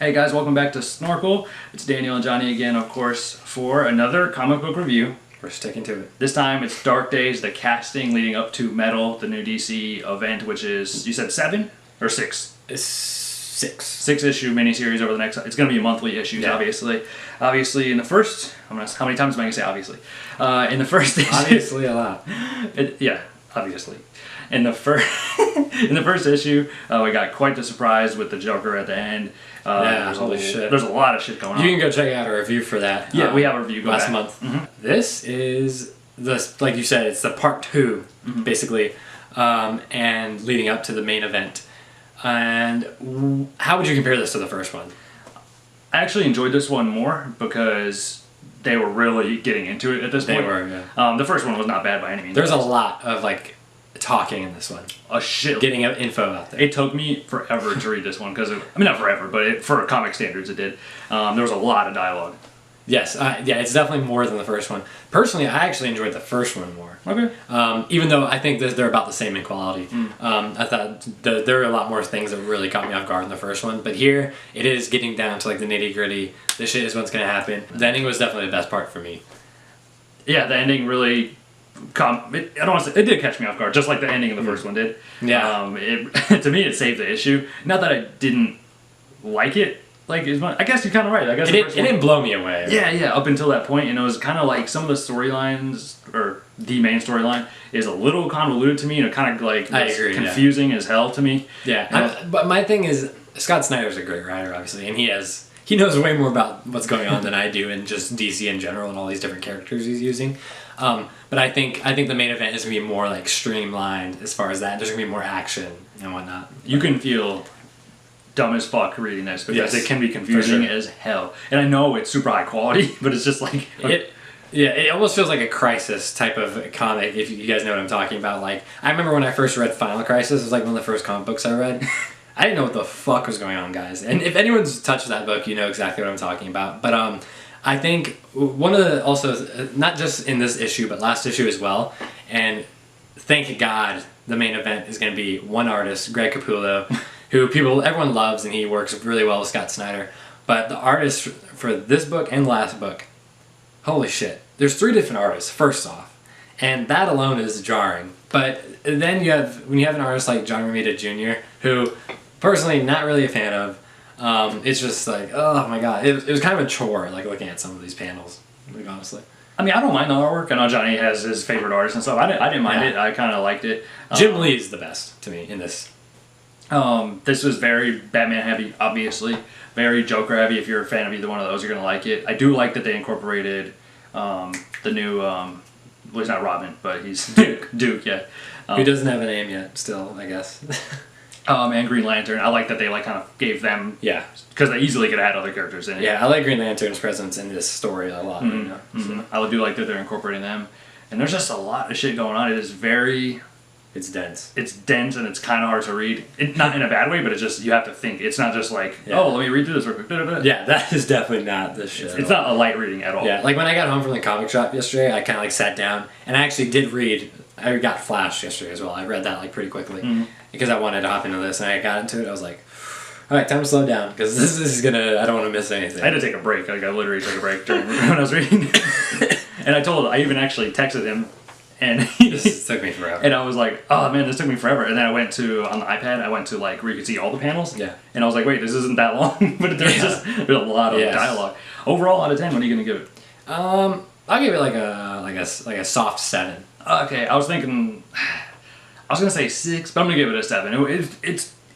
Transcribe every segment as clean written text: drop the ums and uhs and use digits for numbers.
Hey guys, welcome back to Snorkel. It's Daniel and Johnny again, of course, for another comic book review. We're sticking to it. This time it's Dark Days, the casting leading up to Metal, the new DC event, which is, you said 7 or 6? It's 6. 6-issue miniseries over the next. It's going to be monthly issues, obviously. Obviously, in the first. How many times am I going to say obviously? In the first issue. Obviously, a lot. Obviously. In the first issue, we got quite the surprise with the Joker at the end. Holy shit. There's a lot of shit going on. You can go check out our review for that. Yeah, we have a review last month. Mm-hmm. This is like you said, it's the part 2, basically, and leading up to the main event. And how would you compare this to the first one? I actually enjoyed this one more because they were really getting into it at this point. They were, yeah. The first one was not bad by any means. There's a lot of talking in this one. A shit. Getting info out there. It took me forever to read this one because, not forever, but for comic standards it did. There was a lot of dialogue. Yes, it's definitely more than the first one. Personally, I actually enjoyed the first one more. Okay. Even though I think that they're about the same in quality. I thought there were a lot more things that really caught me off guard in the first one. But here, it is getting down to the nitty gritty. This shit is what's going to happen. The ending was definitely the best part for me. Yeah, the ending really... I don't want to say... It did catch me off guard, just like the ending of the first one did. Yeah. To me, it saved the issue. Not that I didn't like it. I guess you're kind of right. I guess it didn't blow me away. Yeah, up until that point, and it was kind of like some of the storylines, or the main storyline, is a little convoluted to me, and it kind of I agree, confusing as hell to me. Yeah, but my thing is, Scott Snyder's a great writer, obviously, and he knows way more about what's going on than I do, and just DC in general, and all these different characters he's using. But I think the main event is gonna be more streamlined as far as that. There's gonna be more action and whatnot. You can feel dumb as fuck reading this because Yes, it can be confusing for sure. as hell. And I know it's super high quality, but it's just like... It almost feels like a Crisis type of comic, if you guys know what I'm talking about. I remember when I first read Final Crisis, it was one of the first comic books I read. I didn't know what the fuck was going on, guys. And if anyone's touched that book, you know exactly what I'm talking about. But I think one of the, also, not just in this issue, but last issue as well, and thank God the main event is going to be one artist, Greg Capullo, who everyone loves, and he works really well with Scott Snyder. But the artist for this book and last book, holy shit. There's 3 different artists, first off. And that alone is jarring. But then when you have an artist like John Romita Jr., who, personally, not really a fan of, it's just oh my god. It was kind of a chore, looking at some of these panels, honestly. I mean, I don't mind the artwork. I know Johnny has his favorite artists and stuff. I didn't mind it. I kind of liked it. Jim Lee is the best to me in this. This was very Batman heavy, obviously. Very Joker heavy. If you're a fan of either one of those, you're going to like it. I do like that they incorporated the new... well, he's not Robin, but he's Duke. Duke, yeah. Who doesn't have a name yet, still, I guess. And Green Lantern. I like that they kind of gave them... Yeah. Because they easily could have had other characters in it. Yeah, I like Green Lantern's presence in this story a lot. So. I do like that they're incorporating them. And there's just a lot of shit going on. It is very... It's dense. It's dense and it's kind of hard to read. Not in a bad way, but it's just, you have to think. It's not just let me read through this real quick. Yeah, that is definitely not this shit. It's not a light reading at all. Yeah, when I got home from the comic shop yesterday, I kind of sat down and I actually did read. I got Flash yesterday as well. I read that pretty quickly because I wanted to hop into this, and I got into it. I was like, all right, time to slow down because this is gonna. I don't want to miss anything. I had to take a break. I literally took a break during when I was reading. And I even actually texted him. And this took me forever. And I was like, oh man, this took me forever. And then I went to, on the iPad, where you could see all the panels. Yeah. And I was like, wait, this isn't that long. But there's a lot of dialogue. Overall, out of 10, what are you going to give it? I'll give it a soft 7. Okay, I was going to say 6, but I'm going to give it a 7.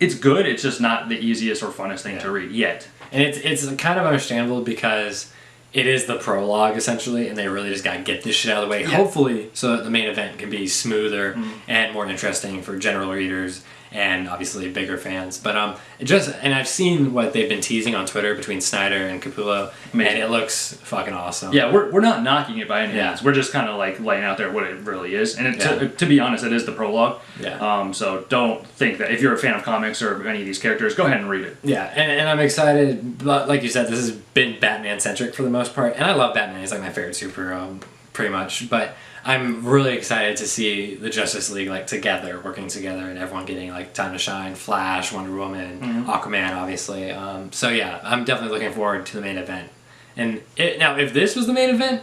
It's good, it's just not the easiest or funnest thing to read yet. And it's kind of understandable because... It is the prologue, essentially, and they really just got to get this shit out of the way, hopefully, so that the main event can be smoother and more interesting for general readers and obviously bigger fans. But and I've seen what they've been teasing on Twitter between Snyder and Capullo, and it looks fucking awesome. Yeah, we're not knocking it by any means. We're just kind of laying out there what it really is. And to be honest, it is the prologue. Yeah. So don't think that if you're a fan of comics or any of these characters, go ahead and read it. Yeah, and I'm excited. Like you said, this has been Batman-centric for the most part, and I love Batman. He's my favorite superhero, pretty much. But I'm really excited to see the Justice League like together, working together, and everyone getting like time to shine. Flash, Wonder Woman, Aquaman, obviously. So yeah, I'm definitely looking forward to the main event. And now, if this was the main event,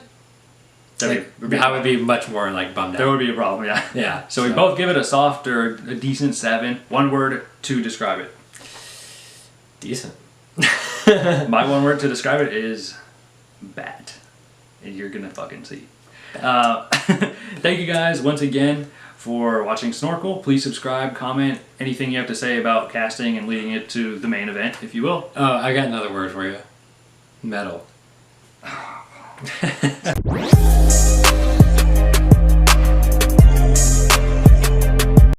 I would be much more like bummed out. There would be a problem, yeah. Yeah. So we both give it a soft or a decent 7. One word to describe it. Decent. My one word to describe it is bad. And you're gonna fucking see. Thank you guys once again for watching Snorkel. Please subscribe, comment, anything you have to say about casting and leading it to the main event, if you will. Oh, I got another word for you. Metal.